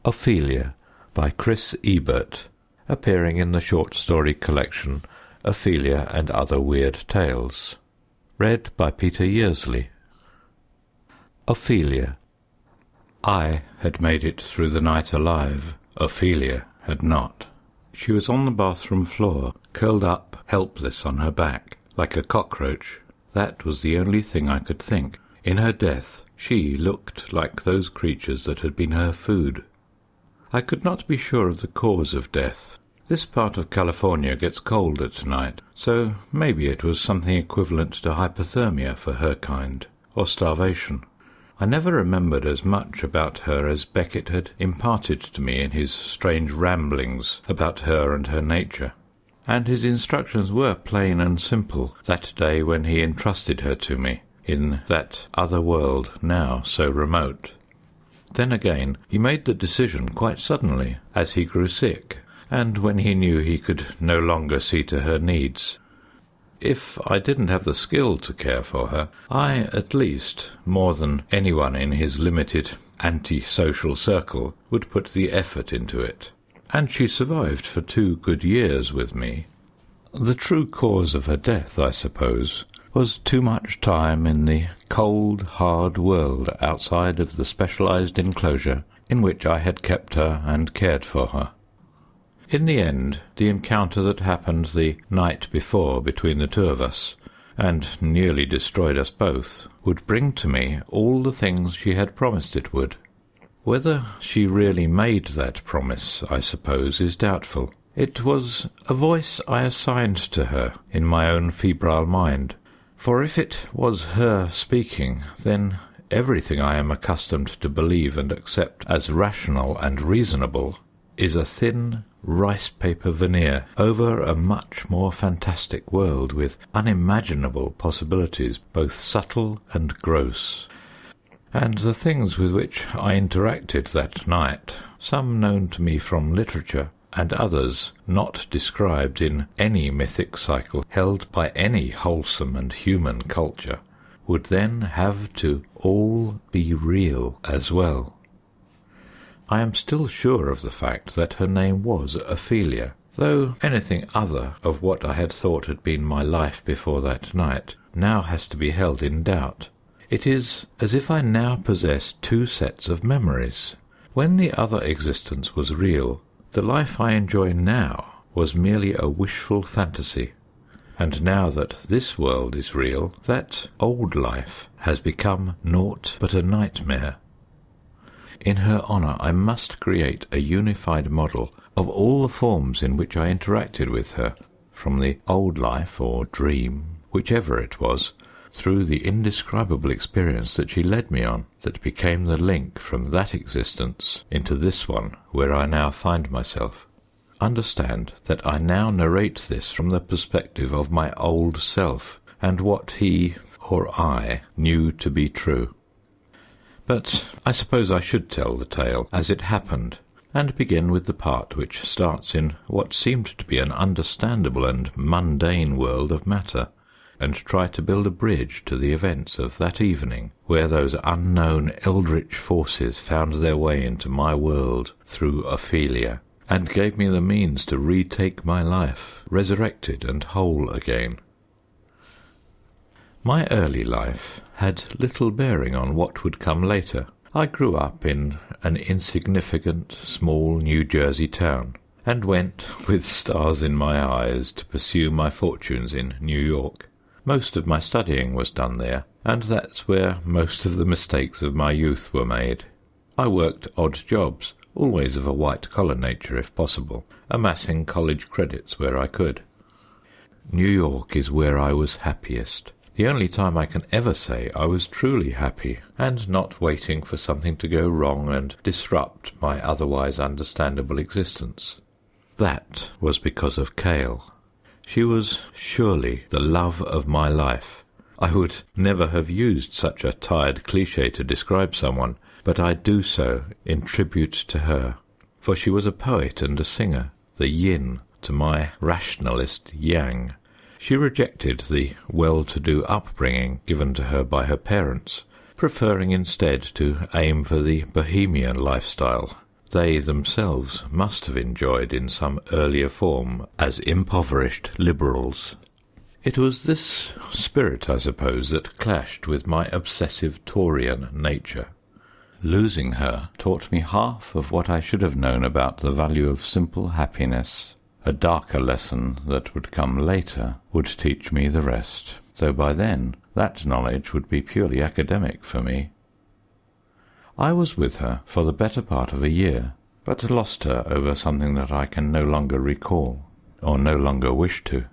Ophelia by Chris Ebert, appearing in the short story collection Ophelia and Other Weird Tales. Read by Peter Yearsley. Ophelia. I had made it through the night alive. Ophelia had not. She was on the bathroom floor, curled up helpless on her back, like a cockroach. That was the only thing I could think. In her death, she looked like those creatures that had been her food. I could not be sure of the cause of death. This part of California gets cold at night, so maybe it was something equivalent to hypothermia for her kind, or starvation. I never remembered as much about her as Beckett had imparted to me in his strange ramblings about her and her nature. And his instructions were plain and simple that day when he entrusted her to me in that other world now so remote. Then again, he made the decision quite suddenly, as he grew sick, and when he knew he could no longer see to her needs. If I didn't have the skill to care for her, I, at least, more than anyone in his limited anti-social circle, would put the effort into it. And she survived for 2 good years with me. The true cause of her death, I suppose, was too much time in the cold, hard world outside of the specialized enclosure in which I had kept her and cared for her. In the end, the encounter that happened the night before between the two of us, and nearly destroyed us both, would bring to me all the things she had promised it would. Whether she really made that promise, I suppose, is doubtful. It was a voice I assigned to her in my own febrile mind. For if it was her speaking, then everything I am accustomed to believe and accept as rational and reasonable is a thin rice-paper veneer over a much more fantastic world with unimaginable possibilities, both subtle and gross. And the things with which I interacted that night, some known to me from literature, and others not described in any mythic cycle held by any wholesome and human culture, would then have to all be real as well. I am still sure of the fact that her name was Ophelia, though anything other of what I had thought had been my life before that night now has to be held in doubt. It is as if I now possessed 2 sets of memories. When the other existence was real, the life I enjoy now was merely a wishful fantasy, and now that this world is real, that old life has become naught but a nightmare. In her honour, I must create a unified model of all the forms in which I interacted with her, from the old life or dream, whichever it was, through the indescribable experience that she led me on, that became the link from that existence into this one where I now find myself. Understand that I now narrate this from the perspective of my old self, and what he, or I, knew to be true. But I suppose I should tell the tale as it happened, and begin with the part which starts in what seemed to be an understandable and mundane world of matter, and try to build a bridge to the events of that evening where those unknown eldritch forces found their way into my world through Ophelia, and gave me the means to retake my life, resurrected and whole again. My early life had little bearing on what would come later. I grew up in an insignificant, small New Jersey town, and went, with stars in my eyes, to pursue my fortunes in New York. Most of my studying was done there, and that's where most of the mistakes of my youth were made. I worked odd jobs, always of a white-collar nature if possible, amassing college credits where I could. New York is where I was happiest. The only time I can ever say I was truly happy, and not waiting for something to go wrong and disrupt my otherwise understandable existence. That was because of Cale. She was surely the love of my life. I would never have used such a tired cliché to describe someone, but I do so in tribute to her, for she was a poet and a singer, the yin to my rationalist yang. She rejected the well-to-do upbringing given to her by her parents, preferring instead to aim for the bohemian lifestyle, they themselves must have enjoyed in some earlier form as impoverished liberals. It was this spirit, I suppose, that clashed with my obsessive Torian nature. Losing her taught me half of what I should have known about the value of simple happiness. A darker lesson that would come later would teach me the rest, though by then that knowledge would be purely academic for me. I was with her for the better part of a year, but lost her over something that I can no longer recall, or no longer wish to.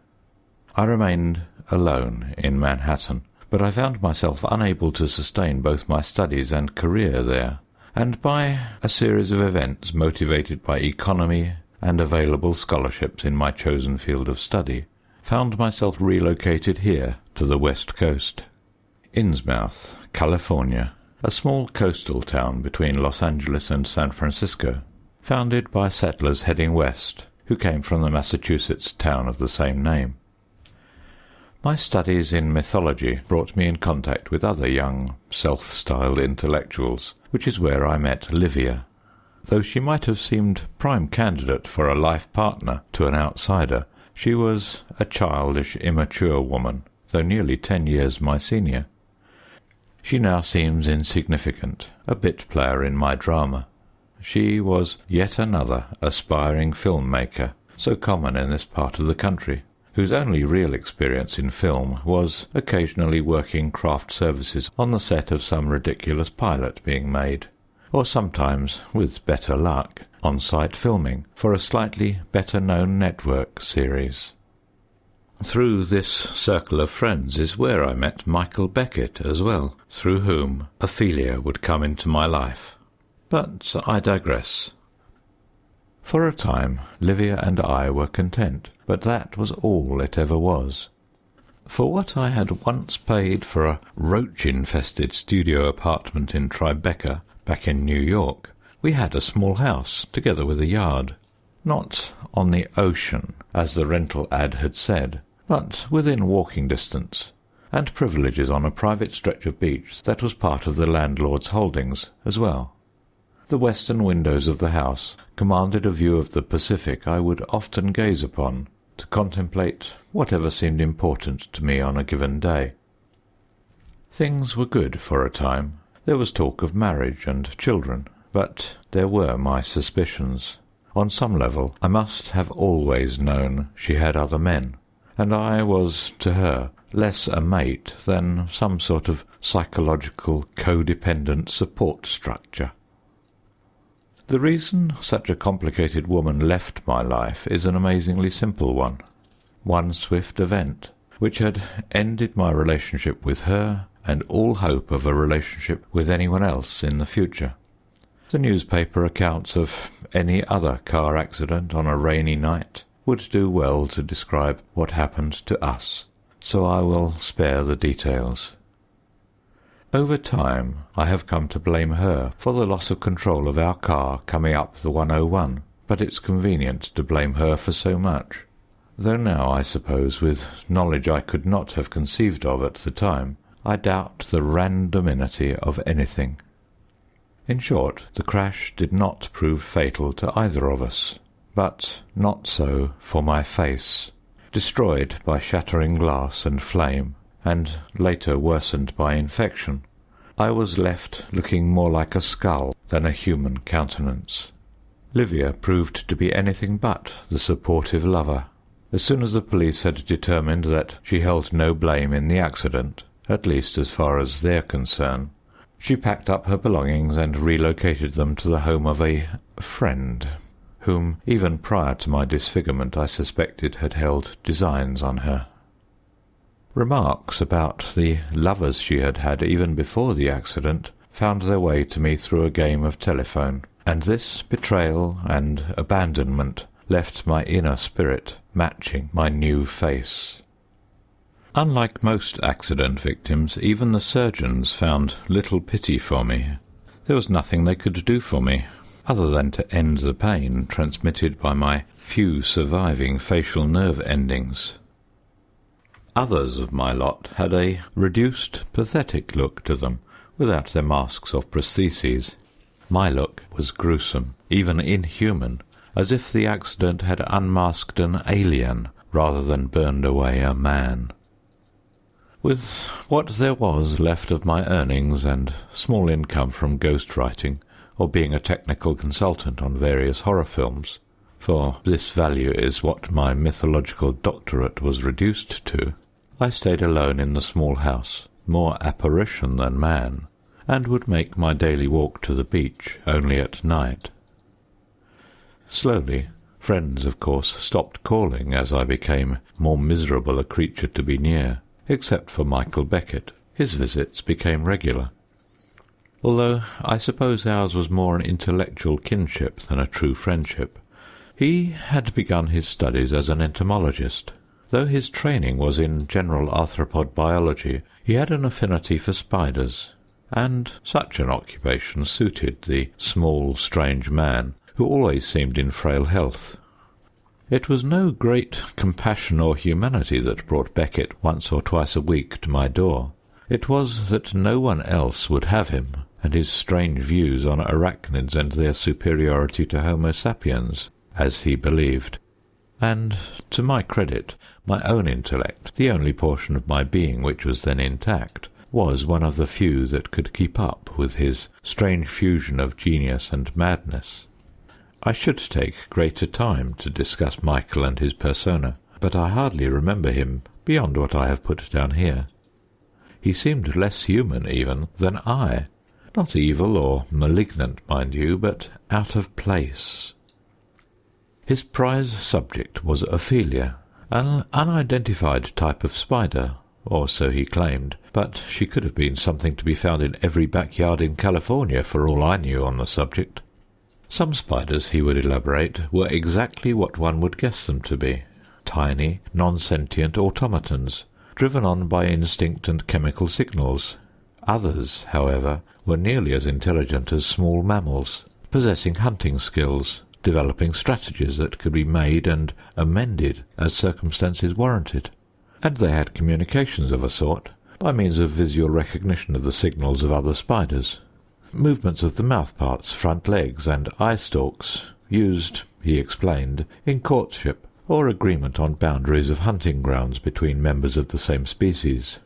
I remained alone in Manhattan, but I found myself unable to sustain both my studies and career there, and by a series of events motivated by economy and available scholarships in my chosen field of study, found myself relocated here to the West Coast. Innsmouth, California, a small coastal town between Los Angeles and San Francisco, founded by settlers heading west who came from the Massachusetts town of the same name. My studies in mythology brought me in contact with other young, self-styled intellectuals, which is where I met Livia. Though she might have seemed prime candidate for a life partner to an outsider, she was a childish, immature woman, though nearly 10 years my senior. She now seems insignificant, a bit player in my drama. She was yet another aspiring film-maker, so common in this part of the country, whose only real experience in film was occasionally working craft services on the set of some ridiculous pilot being made, or sometimes, with better luck, on-site filming for a slightly better-known network series. Through this circle of friends is where I met Michael Beckett as well, through whom Ophelia would come into my life. But I digress. For a time, Livia and I were content, but that was all it ever was. For what I had once paid for a roach-infested studio apartment in Tribeca, back in New York, we had a small house, together with a yard. Not on the ocean, as the rental ad had said, but within walking distance, and privileges on a private stretch of beach that was part of the landlord's holdings as well. The western windows of the house commanded a view of the Pacific I would often gaze upon, to contemplate whatever seemed important to me on a given day. Things were good for a time. There was talk of marriage and children, but there were my suspicions. On some level, I must have always known she had other men, and I was, to her, less a mate than some sort of psychological codependent support structure. The reason such a complicated woman left my life is an amazingly simple one. One swift event, which had ended my relationship with her and all hope of a relationship with anyone else in the future. The newspaper accounts of any other car accident on a rainy night would do well to describe what happened to us, so I will spare the details. Over time, I have come to blame her for the loss of control of our car coming up the 101, but it's convenient to blame her for so much. Though now, I suppose, with knowledge I could not have conceived of at the time, I doubt the randomity of anything. In short, the crash did not prove fatal to either of us, but not so for my face, destroyed by shattering glass and flame, and later worsened by infection. I was left looking more like a skull than a human countenance. Livia proved to be anything but the supportive lover. As soon as the police had determined that she held no blame in the accident, at least as far as they're concerned, she packed up her belongings and relocated them to the home of a friend, whom even prior to my disfigurement I suspected had held designs on her. Remarks about the lovers she had had even before the accident found their way to me through a game of telephone, and this betrayal and abandonment left my inner spirit matching my new face. Unlike most accident victims, even the surgeons found little pity for me. There was nothing they could do for me, other than to end the pain transmitted by my few surviving facial nerve endings. Others of my lot had a reduced, pathetic look to them, without their masks or prostheses. My look was gruesome, even inhuman, as if the accident had unmasked an alien rather than burned away a man. With what there was left of my earnings and small income from ghostwriting or being a technical consultant on various horror films, for this value is what my mythological doctorate was reduced to, I stayed alone in the small house, more apparition than man, and would make my daily walk to the beach only at night. Slowly, friends, of course, stopped calling as I became more miserable a creature to be near, except for Michael Beckett. His visits became regular. Although I suppose ours was more an intellectual kinship than a true friendship. He had begun his studies as an entomologist. Though his training was in general arthropod biology, he had an affinity for spiders, and such an occupation suited the small, strange man, who always seemed in frail health. It was no great compassion or humanity that brought Beckett once or twice a week to my door. It was that no one else would have him, and his strange views on arachnids and their superiority to Homo sapiens, as he believed. And, to my credit, my own intellect, the only portion of my being which was then intact, was one of the few that could keep up with his strange fusion of genius and madness. I should take greater time to discuss Michael and his persona, but I hardly remember him beyond what I have put down here. He seemed less human, even, than I. Not evil or malignant, mind you, but out of place. His prize subject was Ophelia, an unidentified type of spider, or so he claimed, but she could have been something to be found in every backyard in California for all I knew on the subject. Some spiders, he would elaborate, were exactly what one would guess them to be: tiny, non-sentient automatons, driven on by instinct and chemical signals. Others, however, were nearly as intelligent as small mammals, possessing hunting skills, developing strategies that could be made and amended as circumstances warranted. And they had communications of a sort, by means of visual recognition of the signals of other spiders. Movements of the mouthparts, front legs, and eye stalks, used, he explained, in courtship, or agreement on boundaries of hunting grounds between members of the same species.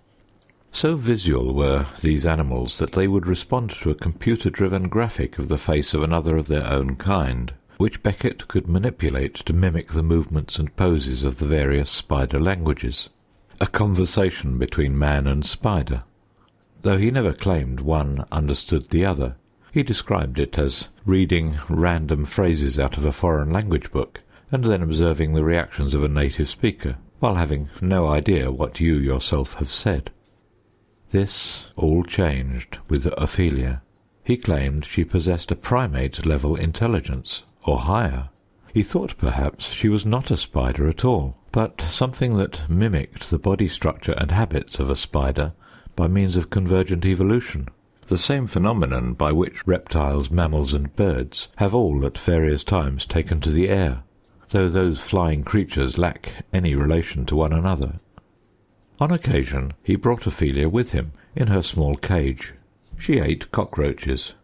So visual were these animals that they would respond to a computer-driven graphic of the face of another of their own kind, which Beckett could manipulate to mimic the movements and poses of the various spider languages. A conversation between man and spider. Though he never claimed one understood the other, he described it as reading random phrases out of a foreign language book, and then observing the reactions of a native speaker, while having no idea what you yourself have said. This all changed with Ophelia. He claimed she possessed a primate-level intelligence, or higher. He thought perhaps she was not a spider at all, but something that mimicked the body structure and habits of a spider by means of convergent evolution, the same phenomenon by which reptiles, mammals, and birds have all at various times taken to the air, though those flying creatures lack any relation to one another. On occasion he brought Ophelia with him in her small cage. She ate cockroaches.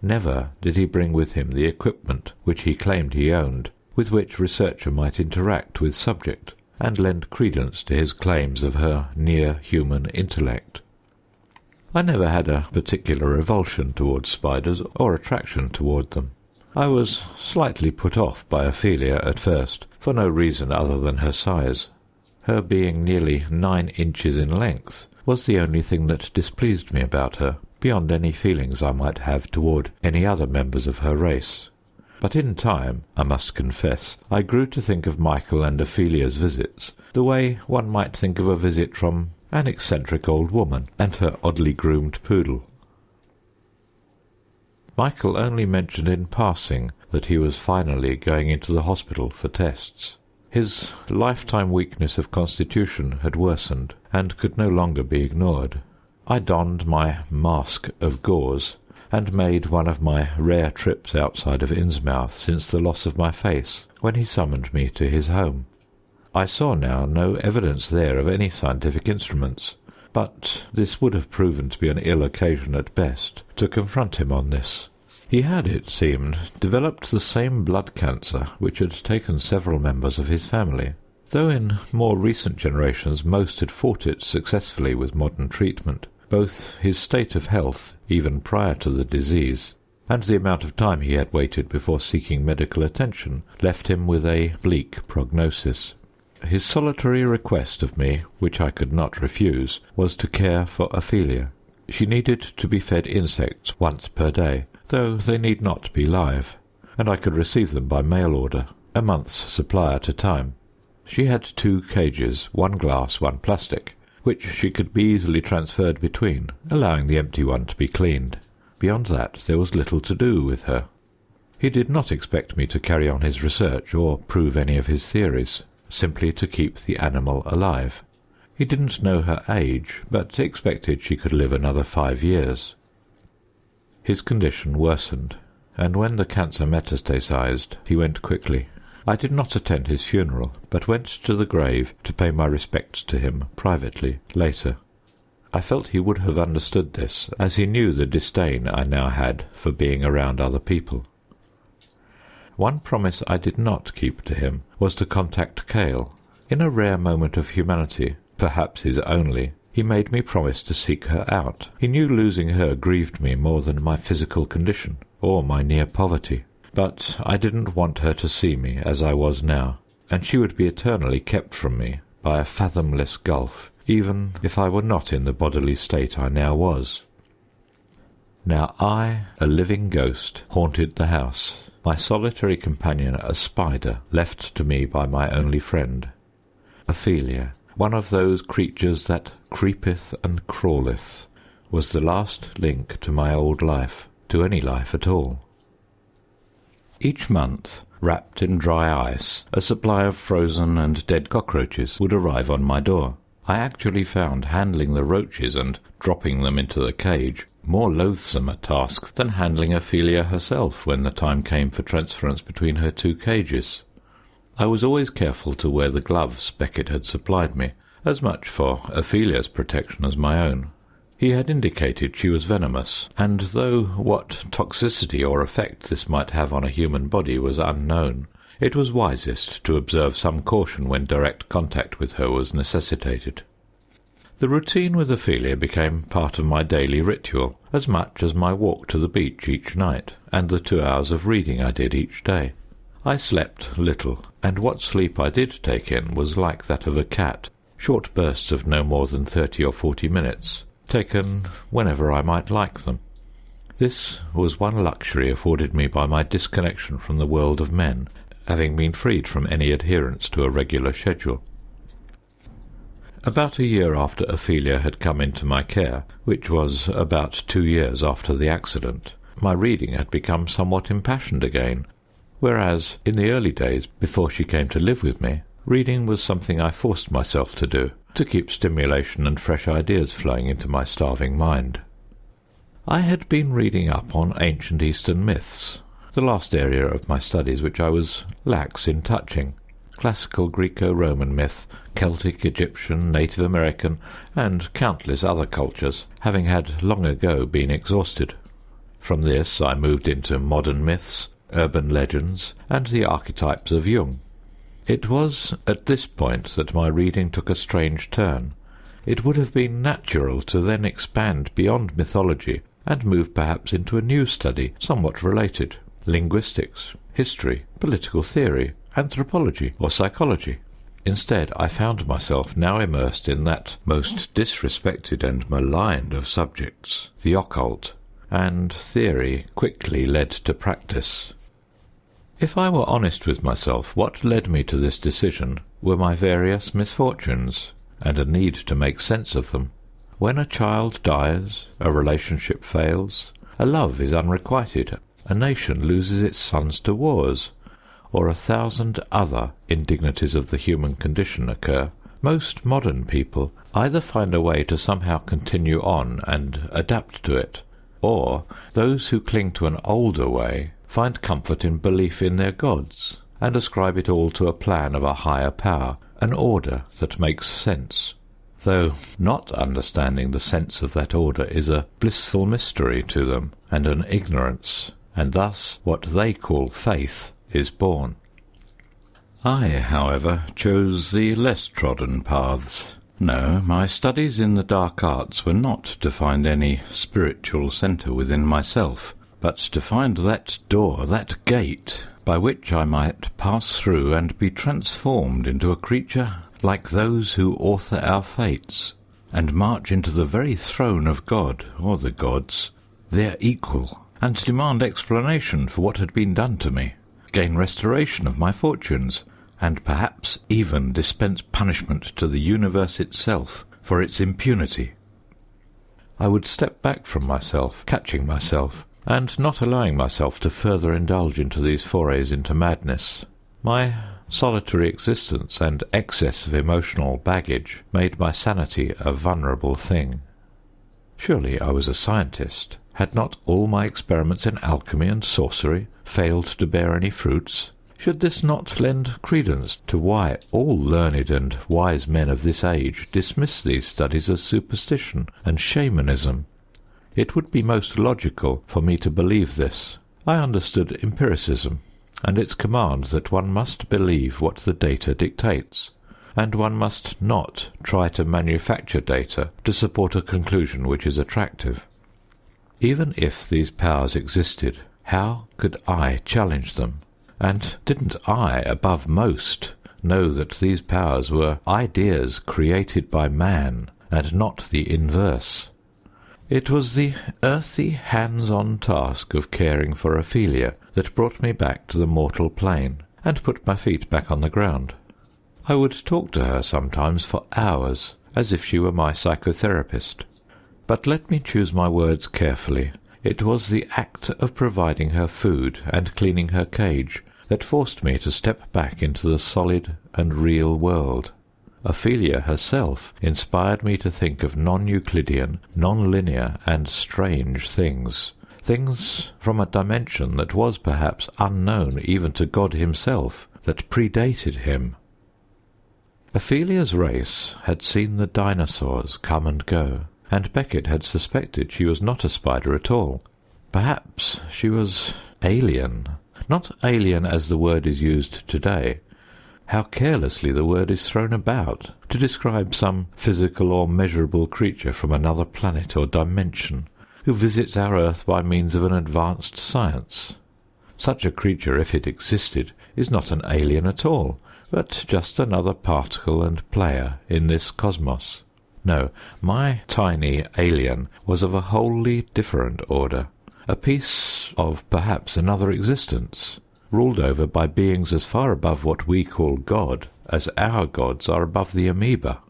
Never did he bring with him the equipment which he claimed he owned, with which researcher might interact with subject, and lend credence to his claims of her near-human intellect. I never had a particular revulsion towards spiders or attraction toward them. I was slightly put off by Ophelia at first, for no reason other than her size. Her being nearly 9 inches in length was the only thing that displeased me about her, beyond any feelings I might have toward any other members of her race. But in time, I must confess, I grew to think of Michael and Ophelia's visits the way one might think of a visit from an eccentric old woman and her oddly groomed poodle. Michael only mentioned in passing that he was finally going into the hospital for tests. His lifetime weakness of constitution had worsened, and could no longer be ignored. I donned my mask of gauze, and made one of my rare trips outside of Innsmouth since the loss of my face, when he summoned me to his home. I saw now no evidence there of any scientific instruments, but this would have proven to be an ill occasion at best to confront him on this. He had, it seemed, developed the same blood cancer which had taken several members of his family, though in more recent generations most had fought it successfully with modern treatment. Both his state of health, even prior to the disease, and the amount of time he had waited before seeking medical attention left him with a bleak prognosis. His solitary request of me, which I could not refuse, was to care for Ophelia. She needed to be fed insects once per day, though they need not be live, and I could receive them by mail order, a month's supply at a time. She had 2 cages, one glass, one plastic, which she could be easily transferred between, allowing the empty one to be cleaned. Beyond that, there was little to do with her. He did not expect me to carry on his research or prove any of his theories, simply to keep the animal alive. He didn't know her age, but expected she could live another 5 years. His condition worsened, and when the cancer metastasized, he went quickly. I did not attend his funeral, but went to the grave to pay my respects to him privately later. I felt he would have understood this, as he knew the disdain I now had for being around other people. One promise I did not keep to him was to contact Cale. In a rare moment of humanity, perhaps his only, he made me promise to seek her out. He knew losing her grieved me more than my physical condition, or my near poverty. But I didn't want her to see me as I was now, and she would be eternally kept from me by a fathomless gulf, even if I were not in the bodily state I now was. Now I, a living ghost, haunted the house, my solitary companion a spider left to me by my only friend. Ophelia, one of those creatures that creepeth and crawleth, was the last link to my old life, to any life at all. Each month, wrapped in dry ice, a supply of frozen and dead cockroaches would arrive on my door. I actually found handling the roaches and dropping them into the cage more loathsome a task than handling Ophelia herself when the time came for transference between her 2 cages. I was always careful to wear the gloves Beckett had supplied me, as much for Ophelia's protection as my own. He had indicated she was venomous, and though what toxicity or effect this might have on a human body was unknown, it was wisest to observe some caution when direct contact with her was necessitated. The routine with Ophelia became part of my daily ritual, as much as my walk to the beach each night, and the 2 hours of reading I did each day. I slept little, and what sleep I did take in was like that of a cat, short bursts of no more than 30 or 40 minutes, taken whenever I might like them. This was one luxury afforded me by my disconnection from the world of men, having been freed from any adherence to a regular schedule. About a year after Ophelia had come into my care, which was about 2 years after the accident, my reading had become somewhat impassioned again, whereas in the early days, before she came to live with me, reading was something I forced myself to do, to keep stimulation and fresh ideas flowing into my starving mind. I had been reading up on ancient Eastern myths, the last area of my studies which I was lax in touching. Classical Greco-Roman myth, Celtic, Egyptian, Native American, and countless other cultures, having had long ago been exhausted. From this I moved into modern myths, urban legends, and the archetypes of Jung. It was at this point that my reading took a strange turn. It would have been natural to then expand beyond mythology and move perhaps into a new study somewhat related: linguistics, history, political theory, anthropology, or psychology. Instead, I found myself now immersed in that most disrespected and maligned of subjects, the occult, and theory quickly led to practice. If I were honest with myself, what led me to this decision were my various misfortunes, and a need to make sense of them. When a child dies, a relationship fails, a love is unrequited, a nation loses its sons to wars, or 1,000 other indignities of the human condition occur, most modern people either find a way to somehow continue on and adapt to it, or those who cling to an older way find comfort in belief in their gods, and ascribe it all to a plan of a higher power, an order that makes sense, though not understanding the sense of that order is a blissful mystery to them, and an ignorance and thus what they call faith is born. I, however, chose the less trodden paths. No, my studies in the dark arts were not to find any spiritual centre within myself, but to find that door, that gate, by which I might pass through and be transformed into a creature like those who author our fates, and march into the very throne of God, or the gods, their equal, and demand explanation for what had been done to me, gain restoration of my fortunes, and perhaps even dispense punishment to the universe itself for its impunity. I would step back from myself, catching myself, and not allowing myself to further indulge into these forays into madness. My solitary existence and excess of emotional baggage made my sanity a vulnerable thing. Surely I was a scientist. Had not all my experiments in alchemy and sorcery failed to bear any fruits? Should this not lend credence to why all learned and wise men of this age dismiss these studies as superstition and shamanism? It would be most logical for me to believe this. I understood empiricism, and its command that one must believe what the data dictates, and one must not try to manufacture data to support a conclusion which is attractive. Even if these powers existed, how could I challenge them? And didn't I, above most, know that these powers were ideas created by man, and not the inverse? It was the earthy, hands-on task of caring for Ophelia that brought me back to the mortal plane, and put my feet back on the ground. I would talk to her sometimes for hours, as if she were my psychotherapist. But let me choose my words carefully. It was the act of providing her food and cleaning her cage that forced me to step back into the solid and real world. Ophelia herself inspired me to think of non-Euclidean, non-linear, and strange things. Things from a dimension that was perhaps unknown even to God himself, that predated him. Ophelia's race had seen the dinosaurs come and go, and Beckett had suspected she was not a spider at all. Perhaps she was alien. Not alien as the word is used today. How carelessly the word is thrown about to describe some physical or measurable creature from another planet or dimension, who visits our Earth by means of an advanced science. Such a creature, if it existed, is not an alien at all, but just another particle and player in this cosmos. No, my tiny alien was of a wholly different order, a piece of perhaps another existence, ruled over by beings as far above what we call God as our gods are above the amoeba,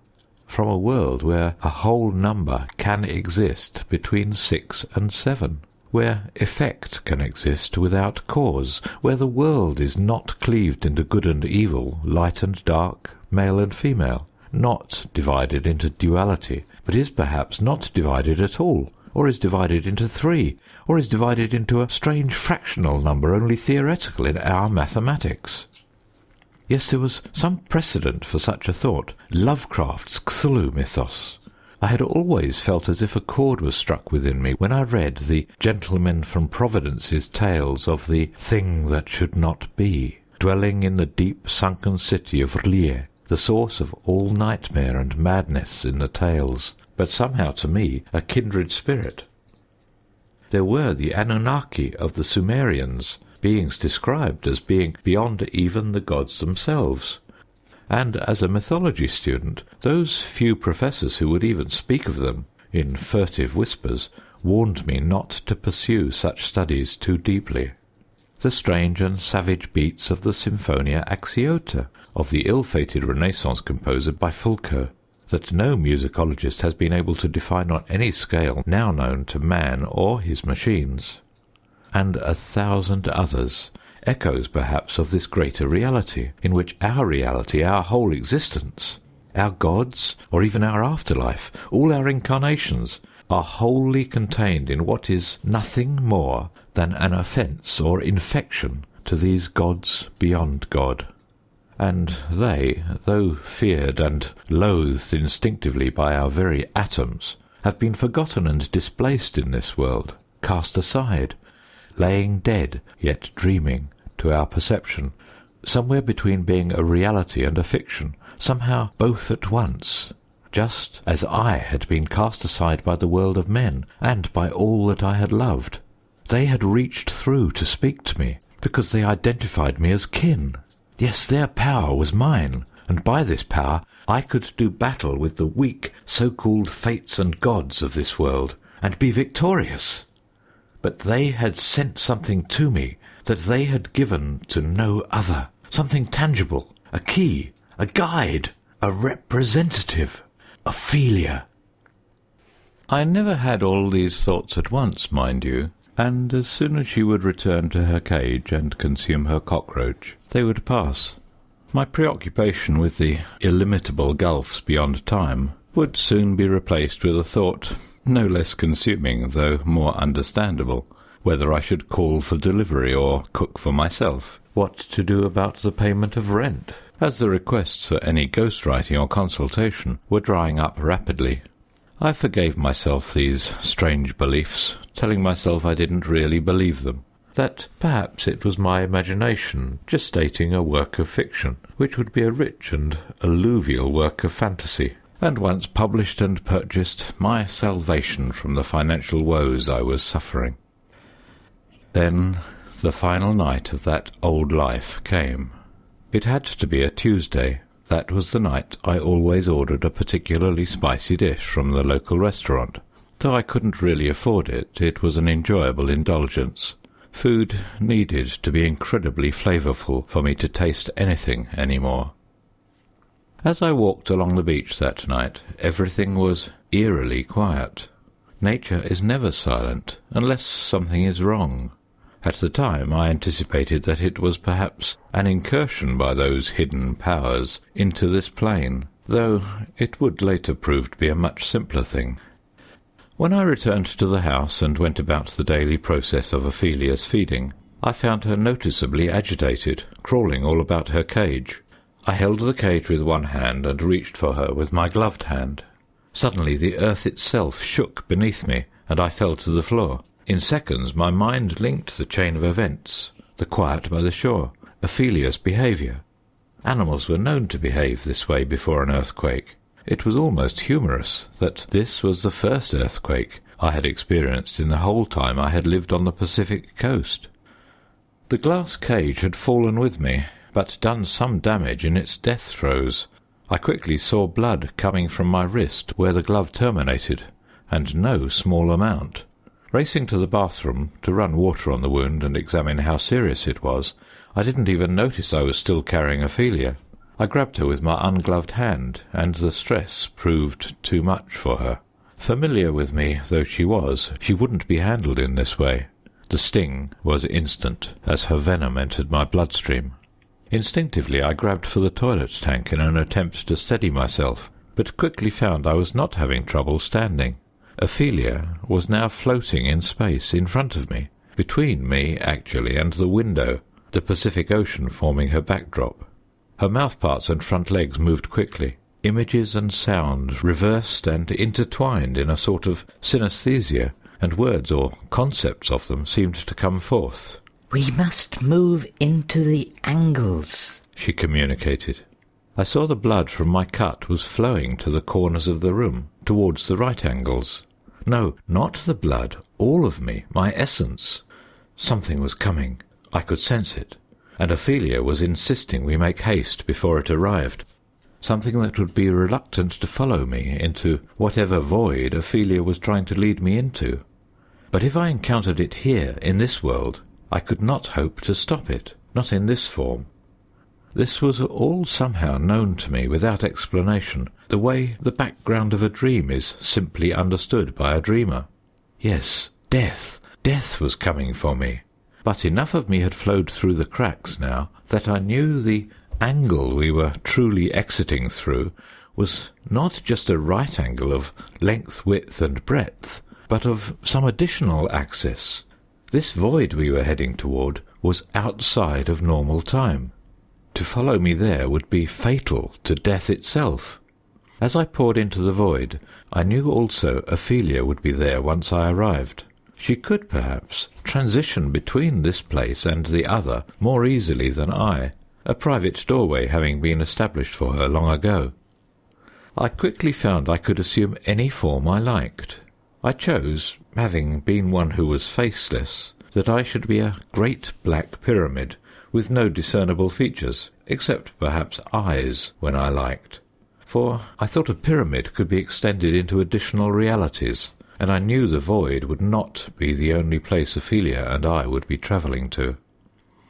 from a world where a whole number can exist between 6 and 7, where effect can exist without cause, where the world is not cleaved into good and evil, light and dark, male and female, not divided into duality, but is perhaps not divided at all, or is divided into 3, or is divided into a strange fractional number only theoretical in our mathematics. Yes, there was some precedent for such a thought. Lovecraft's Cthulhu Mythos. I had always felt as if a chord was struck within me when I read the Gentleman from Providence's tales of the thing that should not be, dwelling in the deep sunken city of R'lyeh, the source of all nightmare and madness in the tales, but somehow to me a kindred spirit. There were the Anunnaki of the Sumerians, beings described as being beyond even the gods themselves. And as a mythology student, those few professors who would even speak of them in furtive whispers warned me not to pursue such studies too deeply. The strange and savage beats of the Symphonia Axiota of the ill-fated Renaissance composer by Fulco, that no musicologist has been able to define on any scale now known to man or his machines. And 1,000 others, echoes perhaps of this greater reality, in which our reality, our whole existence, our gods, or even our afterlife, all our incarnations, are wholly contained in what is nothing more than an offence or infection to these gods beyond God. And they, though feared and loathed instinctively by our very atoms, have been forgotten and displaced in this world, cast aside, laying dead, yet dreaming, to our perception, somewhere between being a reality and a fiction, somehow both at once, just as I had been cast aside by the world of men, and by all that I had loved. They had reached through to speak to me, because they identified me as kin. Yes, their power was mine, and by this power I could do battle with the weak so-called fates and gods of this world, and be victorious. But they had sent something to me that they had given to no other, something tangible, a key, a guide, a representative, Ophelia. I never had all these thoughts at once, mind you, and as soon as she would return to her cage and consume her cockroach, they would pass. My preoccupation with the illimitable gulfs beyond time would soon be replaced with a thought, no less consuming, though more understandable, whether I should call for delivery or cook for myself, what to do about the payment of rent, as the requests for any ghostwriting or consultation were drying up rapidly. I forgave myself these strange beliefs, telling myself I didn't really believe them, that perhaps it was my imagination gestating a work of fiction, which would be a rich and alluvial work of fantasy, and once published and purchased, my salvation from the financial woes I was suffering. Then the final night of that old life came. It had to be a Tuesday. That was the night I always ordered a particularly spicy dish from the local restaurant. Though I couldn't really afford it, it was an enjoyable indulgence. Food needed to be incredibly flavourful for me to taste anything any more. As I walked along the beach that night, everything was eerily quiet. Nature is never silent unless something is wrong. At the time I anticipated that it was perhaps an incursion by those hidden powers into this plane, though it would later prove to be a much simpler thing. When I returned to the house and went about the daily process of Ophelia's feeding, I found her noticeably agitated, crawling all about her cage. I held the cage with one hand and reached for her with my gloved hand. Suddenly the earth itself shook beneath me, and I fell to the floor. In seconds my mind linked the chain of events, the quiet by the shore, Ophelia's behaviour. Animals were known to behave this way before an earthquake. It was almost humorous that this was the first earthquake I had experienced in the whole time I had lived on the Pacific coast. The glass cage had fallen with me, but done some damage in its death throes. I quickly saw blood coming from my wrist where the glove terminated, and no small amount. Racing to the bathroom to run water on the wound and examine how serious it was, I didn't even notice I was still carrying Ophelia. I grabbed her with my ungloved hand, and the stress proved too much for her. Familiar with me though she was, she wouldn't be handled in this way. The sting was instant as her venom entered my bloodstream. Instinctively I grabbed for the toilet tank in an attempt to steady myself, but quickly found I was not having trouble standing. Ophelia was now floating in space in front of me, between me, actually, and the window, the Pacific Ocean forming her backdrop. Her mouthparts and front legs moved quickly. Images and sounds reversed and intertwined in a sort of synesthesia, and words or concepts of them seemed to come forth. "We must move into the angles," she communicated. I saw the blood from my cut was flowing to the corners of the room, towards the right angles. No, not the blood, all of me, my essence. Something was coming. I could sense it, and Ophelia was insisting we make haste before it arrived. Something that would be reluctant to follow me into whatever void Ophelia was trying to lead me into. But if I encountered it here, in this world, I could not hope to stop it, not in this form. This was all somehow known to me without explanation, the way the background of a dream is simply understood by a dreamer. Yes, death was coming for me. But enough of me had flowed through the cracks now that I knew the angle we were truly exiting through was not just a right angle of length, width, and breadth, but of some additional axis. This void we were heading toward was outside of normal time. To follow me there would be fatal to death itself. As I poured into the void, I knew also Ophelia would be there once I arrived. She could perhaps transition between this place and the other more easily than I, a private doorway having been established for her long ago. I quickly found I could assume any form I liked. I chose, having been one who was faceless, that I should be a great black pyramid with no discernible features, except perhaps eyes when I liked. For I thought a pyramid could be extended into additional realities, and I knew the void would not be the only place Ophelia and I would be travelling to.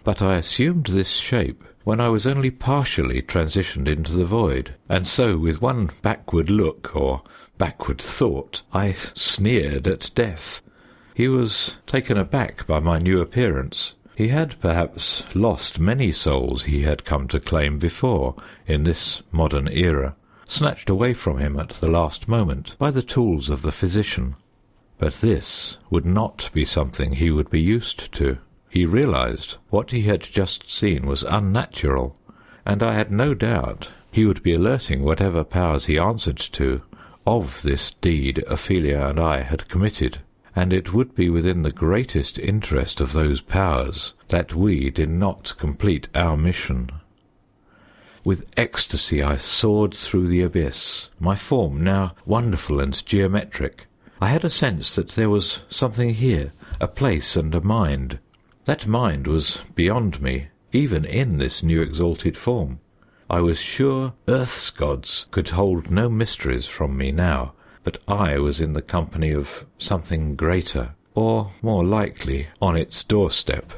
But I assumed this shape when I was only partially transitioned into the void, and so with one backward look, or backward thought, I sneered at death. He was taken aback by my new appearance. He had perhaps lost many souls he had come to claim before in this modern era, snatched away from him at the last moment by the tools of the physician. But this would not be something he would be used to. He realized what he had just seen was unnatural, and I had no doubt he would be alerting whatever powers he answered to of this deed Ophelia and I had committed, and it would be within the greatest interest of those powers that we did not complete our mission. With ecstasy I soared through the abyss, my form now wonderful and geometric. I had a sense that there was something here, a place and a mind. That mind was beyond me, even in this new exalted form. I was sure earth's gods could hold no mysteries from me now, but I was in the company of something greater, or more likely on its doorstep.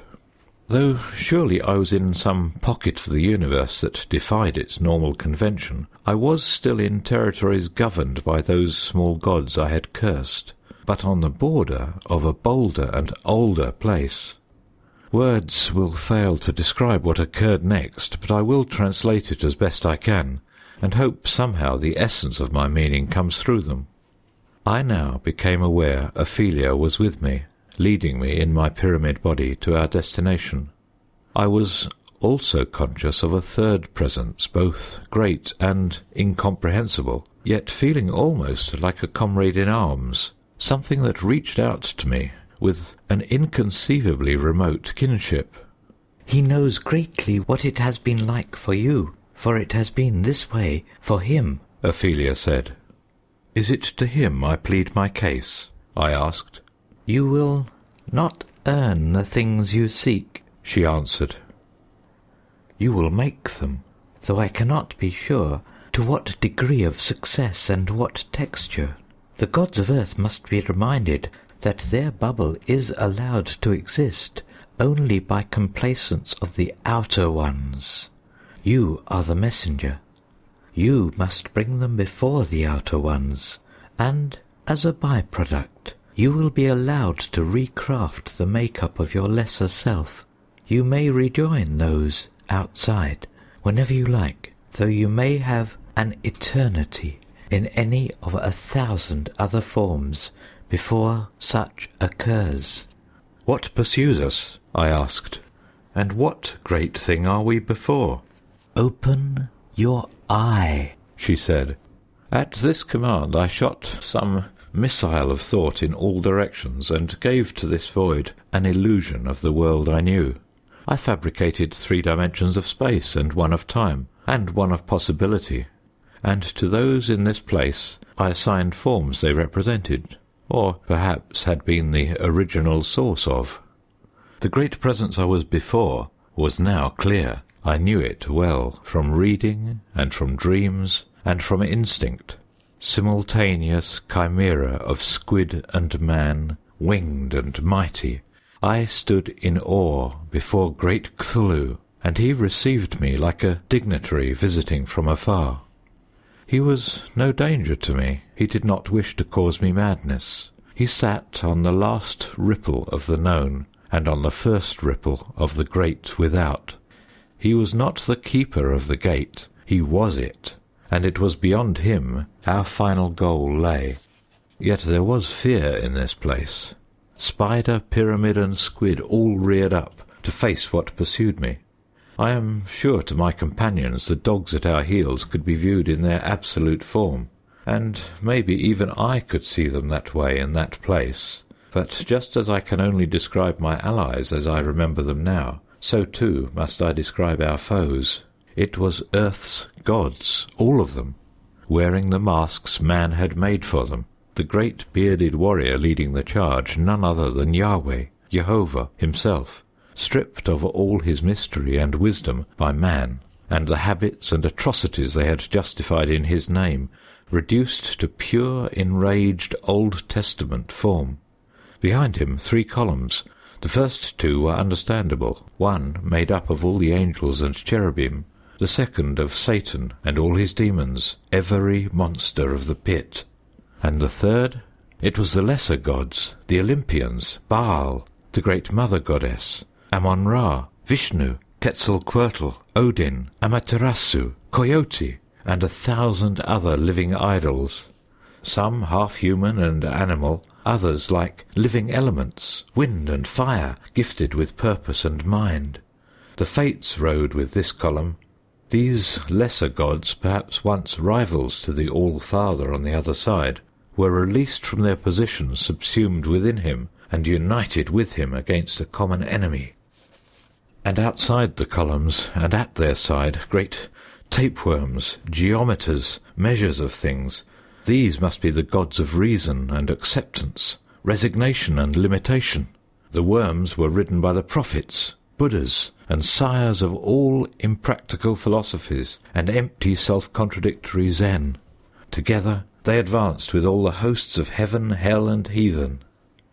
Though surely I was in some pocket of the universe that defied its normal convention, I was still in territories governed by those small gods I had cursed, but on the border of a bolder and older place. Words will fail to describe what occurred next, but I will translate it as best I can, and hope somehow the essence of my meaning comes through them. I now became aware Ophelia was with me, leading me in my pyramid body to our destination. I was also conscious of a third presence, both great and incomprehensible, yet feeling almost like a comrade in arms, something that reached out to me with an inconceivably remote kinship. He knows greatly what it has been like for you, for it has been this way for him, Ophelia said. Is it to him I plead my case? I asked. You will not earn the things you seek, she answered. You will make them, though I cannot be sure to what degree of success and what texture. The gods of earth must be reminded that their bubble is allowed to exist only by complacence of the outer ones. You are the messenger. You must bring them before the outer ones, and as a byproduct, you will be allowed to recraft the make-up of your lesser self. You may rejoin those outside whenever you like, though you may have an eternity in any of 1,000 other forms before such occurs. What pursues us? I asked. And what great thing are we before? Open your eye, she said. At this command I shot some missile of thought in all directions, and gave to this void an illusion of the world I knew. I fabricated 3 dimensions of space, and one of time, and one of possibility, and to those in this place I assigned forms they represented, or perhaps had been the original source of. The great presence I was before was now clear. I knew it well from reading, and from dreams, and from instinct. Simultaneous chimera of squid and man, winged and mighty, I stood in awe before great Cthulhu, and he received me like a dignitary visiting from afar. He was no danger to me. He did not wish to cause me madness. He sat on the last ripple of the known, and on the first ripple of the great without. He was not the keeper of the gate. He was it, and it was beyond him our final goal lay. Yet there was fear in this place. Spider, pyramid, and squid all reared up to face what pursued me. I am sure to my companions the dogs at our heels could be viewed in their absolute form, and maybe even I could see them that way in that place, But just as I can only describe my allies as I remember them now, so too must I describe our foes. It was Earth's gods, all of them, wearing the masks man had made for them. The great bearded warrior leading the charge, none other than Yahweh, Jehovah himself, stripped of all his mystery and wisdom by man, and the habits and atrocities they had justified in his name, reduced to pure, enraged Old Testament form. Behind him 3 columns. The first 2 were understandable, one made up of all the angels and cherubim, the second of Satan and all his demons, every monster of the pit. And the third? It was the lesser gods, the Olympians, Baal, the great mother goddess, Ammon-Ra, Vishnu, Quetzalcoatl, Odin, Amaterasu, Coyote, and 1,000 other living idols. Some half-human and animal, others like living elements, wind and fire, gifted with purpose and mind. The Fates rode with this column. These lesser gods, perhaps once rivals to the All-Father on the other side, were released from their positions subsumed within him and united with him against a common enemy. And outside the columns, and at their side, great tapeworms, geometers, measures of things. These must be the gods of reason and acceptance, resignation and limitation. The worms were ridden by the prophets, Buddhas, and sires of all impractical philosophies and empty self-contradictory Zen. Together they advanced with all the hosts of heaven, hell, and heathen.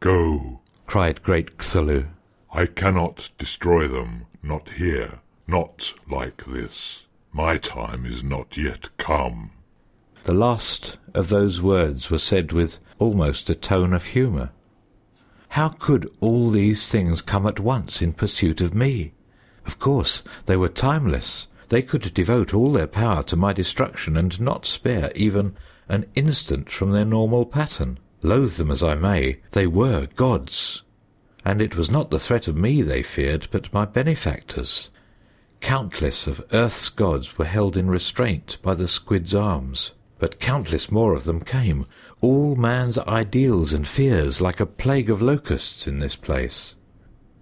"Go," cried great Cthulhu. "I cannot destroy them, not here, not like this. My time is not yet come." The last of those words were said with almost a tone of humour. How could all these things come at once in pursuit of me? Of course, they were timeless. They could devote all their power to my destruction and not spare even an instant from their normal pattern. Loathe them as I may, they were gods. And it was not the threat of me they feared, but my benefactors. Countless of Earth's gods were held in restraint by the squid's arms, but countless more of them came, all man's ideals and fears like a plague of locusts in this place.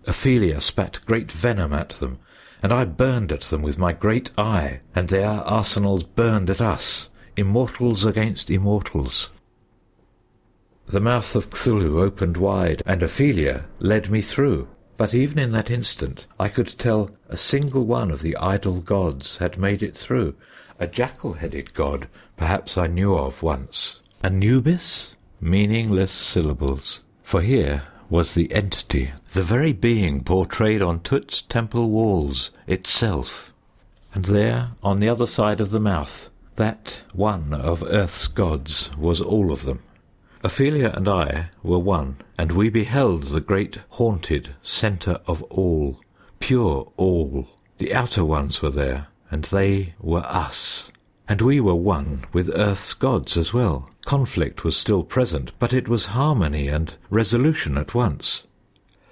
Ophelia spat great venom at them, and I burned at them with my great eye, and their arsenals burned at us, immortals against immortals. The mouth of Cthulhu opened wide, and Ophelia led me through. But even in that instant I could tell a single one of the idol gods had made it through. A jackal-headed god, perhaps I knew of once. Anubis? Meaningless syllables. For here was the entity, the very being portrayed on Tut's temple walls itself. And there, on the other side of the mouth, that one of Earth's gods was all of them. Ophelia and I were one, and we beheld the great haunted centre of all, pure all. The outer ones were there, and they were us. And we were one with Earth's gods as well. Conflict was still present, but it was harmony and resolution at once.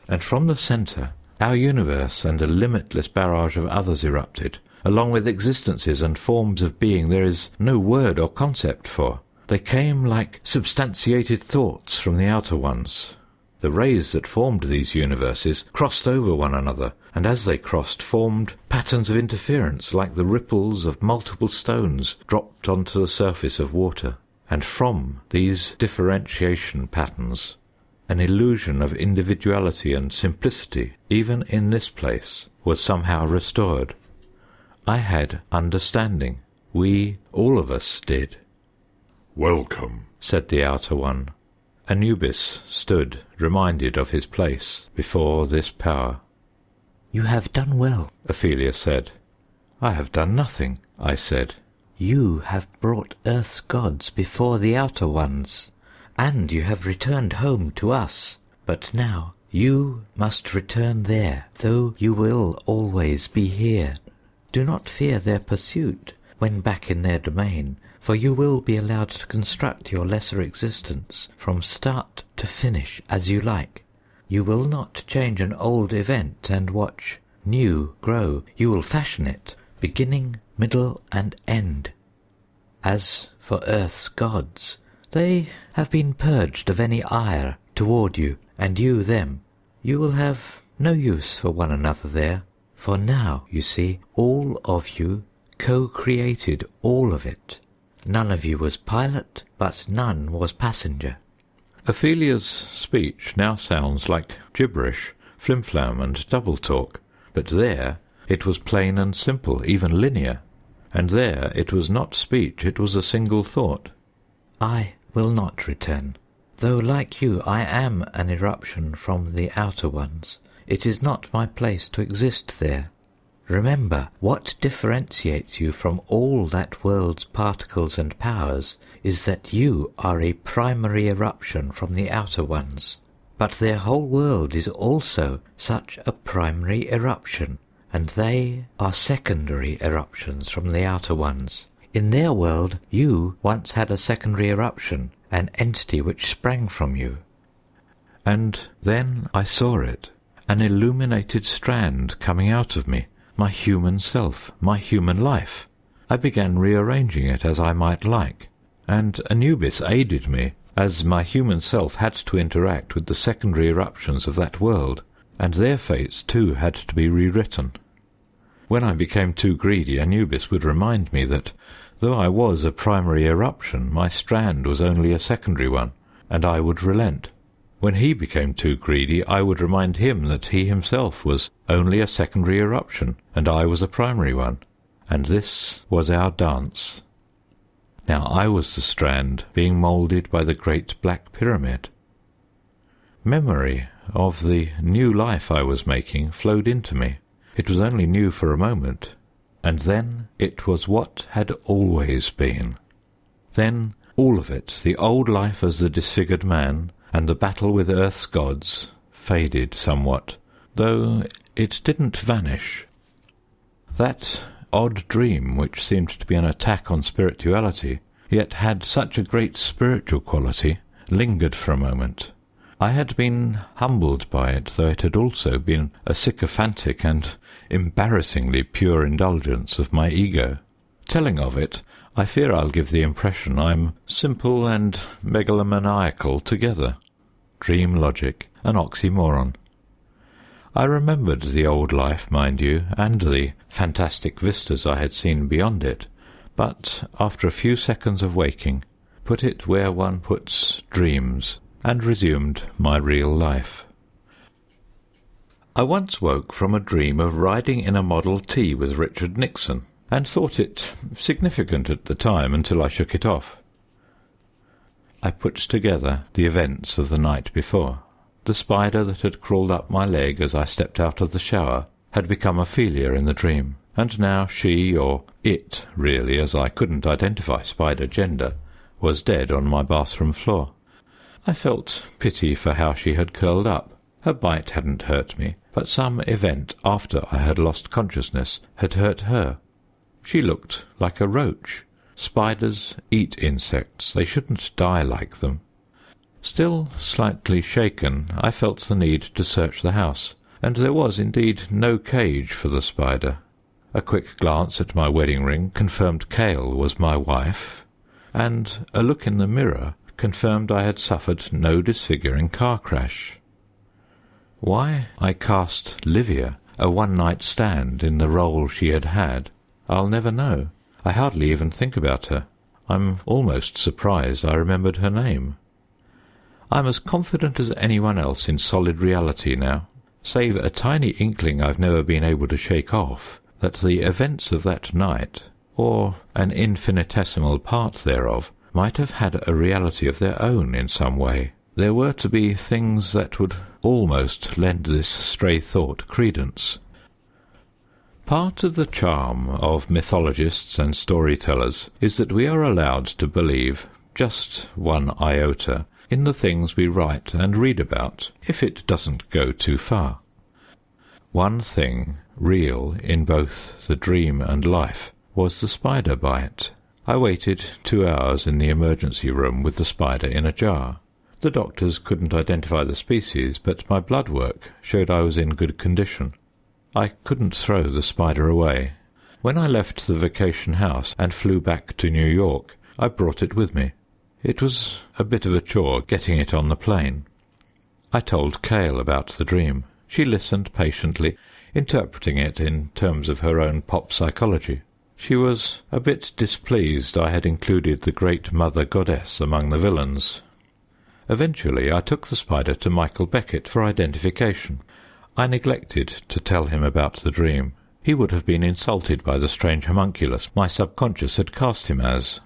And from the centre, our universe and a limitless barrage of others erupted, along with existences and forms of being there is no word or concept for. They came like substantiated thoughts from the outer ones. The rays that formed these universes crossed over one another, and as they crossed formed patterns of interference like the ripples of multiple stones dropped onto the surface of water. And from these differentiation patterns, an illusion of individuality and simplicity, even in this place, was somehow restored. I had understanding. We, all of us, did. "Welcome," said the outer one. Anubis stood, reminded of his place before this power. "You have done well," Ophelia said. "I have done nothing," I said. "You have brought Earth's gods before the outer ones, and you have returned home to us. But now you must return there, though you will always be here. Do not fear their pursuit when back in their domain, for you will be allowed to construct your lesser existence from start to finish as you like. You will not change an old event and watch new grow. You will fashion it, beginning, middle, and end. As for Earth's gods, they have been purged of any ire toward you, and you them. You will have no use for one another there, for now, you see, all of you co-created all of it. None of you was pilot, but none was passenger." Ophelia's speech now sounds like gibberish, flim-flam and double-talk, but there it was plain and simple, even linear, and there it was not speech, it was a single thought. "I will not return. Though like you I am an eruption from the outer ones, it is not my place to exist there. Remember, what differentiates you from all that world's particles and powers is that you are a primary eruption from the outer ones. But their whole world is also such a primary eruption, and they are secondary eruptions from the outer ones. In their world, you once had a secondary eruption, an entity which sprang from you." And then I saw it, an illuminated strand coming out of me, my human self, my human life. I began rearranging it as I might like, and Anubis aided me, as my human self had to interact with the secondary eruptions of that world, and their fates too had to be rewritten. When I became too greedy, Anubis would remind me that, though I was a primary eruption, my strand was only a secondary one, and I would relent. When he became too greedy, I would remind him that he himself was only a secondary eruption, and I was a primary one, and this was our dance. Now I was the strand being moulded by the great black pyramid. Memory of the new life I was making flowed into me. It was only new for a moment, and then it was what had always been. Then all of it, the old life as the disfigured man, and the battle with Earth's gods, faded somewhat, though it didn't vanish. That odd dream, which seemed to be an attack on spirituality, yet had such a great spiritual quality, lingered for a moment. I had been humbled by it, though it had also been a sycophantic and embarrassingly pure indulgence of my ego. Telling of it, I fear I'll give the impression I'm simple and megalomaniacal together. Dream logic, an oxymoron. I remembered the old life, mind you, and the fantastic vistas I had seen beyond it, but after a few seconds of waking, put it where one puts dreams, and resumed my real life. I once woke from a dream of riding in a Model T with Richard Nixon, and thought it significant at the time until I shook it off. I put together the events of the night before. The spider that had crawled up my leg as I stepped out of the shower had become Ophelia in the dream, and now she, or it really, as I couldn't identify spider gender, was dead on my bathroom floor. I felt pity for how she had curled up. Her bite hadn't hurt me, but some event after I had lost consciousness had hurt her. She looked like a roach. Spiders eat insects. They shouldn't die like them. Still slightly shaken, I felt the need to search the house, and there was indeed no cage for the spider. A quick glance at my wedding ring confirmed Cale was my wife, and a look in the mirror confirmed I had suffered no disfiguring car crash. Why I cast Livia, a one-night stand, in the role she had had, I'll never know. I hardly even think about her. I'm almost surprised I remembered her name. I'm as confident as anyone else in solid reality now, save a tiny inkling I've never been able to shake off, that the events of that night, or an infinitesimal part thereof, might have had a reality of their own in some way. There were to be things that would almost lend this stray thought credence. Part of the charm of mythologists and storytellers is that we are allowed to believe just one iota in the things we write and read about, if it doesn't go too far. One thing real in both the dream and life was the spider bite. I waited 2 hours in the emergency room with the spider in a jar. The doctors couldn't identify the species, but my blood work showed I was in good condition. I couldn't throw the spider away. When I left the vacation house and flew back to New York, I brought it with me. It was a bit of a chore getting it on the plane. I told Cale about the dream. She listened patiently, interpreting it in terms of her own pop psychology. She was a bit displeased I had included the great mother goddess among the villains. Eventually I took the spider to Michael Beckett for identification. I neglected to tell him about the dream. He would have been insulted by the strange homunculus my subconscious had cast him as.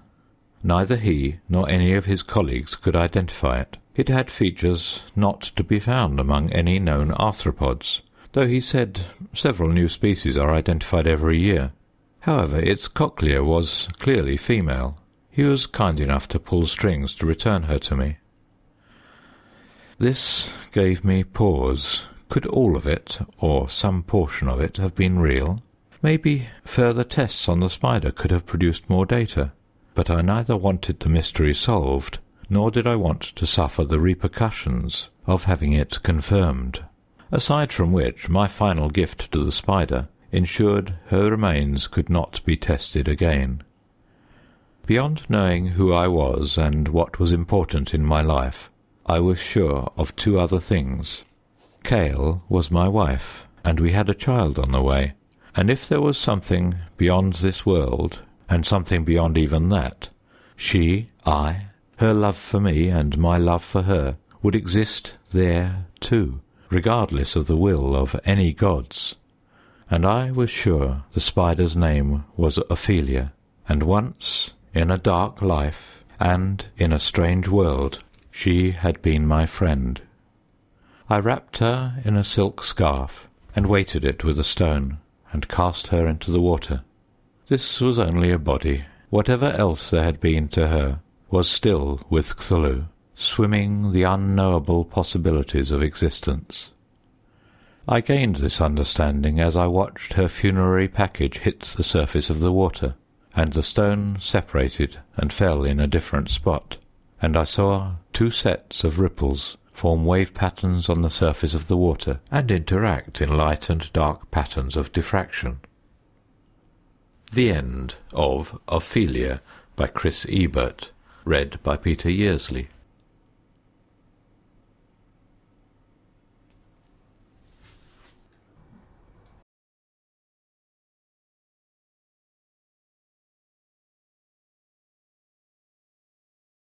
Neither he nor any of his colleagues could identify it. It had features not to be found among any known arthropods, though he said several new species are identified every year. However, its cochlea was clearly female. He was kind enough to pull strings to return her to me. This gave me pause. Could all of it, or some portion of it, have been real? Maybe further tests on the spider could have produced more data, but I neither wanted the mystery solved, nor did I want to suffer the repercussions of having it confirmed. Aside from which, my final gift to the spider ensured her remains could not be tested again. Beyond knowing who I was and what was important in my life, I was sure of two other things. Cale was my wife, and we had a child on the way, and if there was something beyond this world, and something beyond even that, she, I, her love for me and my love for her would exist there too, regardless of the will of any gods. And I was sure the spider's name was Ophelia, and once, in a dark life, and in a strange world, she had been my friend. I wrapped her in a silk scarf, and weighted it with a stone, and cast her into the water. This was only a body. Whatever else there had been to her was still with Cthulhu, swimming the unknowable possibilities of existence. I gained this understanding as I watched her funerary package hit the surface of the water, and the stone separated and fell in a different spot, and I saw two sets of ripples form wave patterns on the surface of the water and interact in light and dark patterns of diffraction. The End of Ophelia by Chris Ebert, read by Peter Yearsley.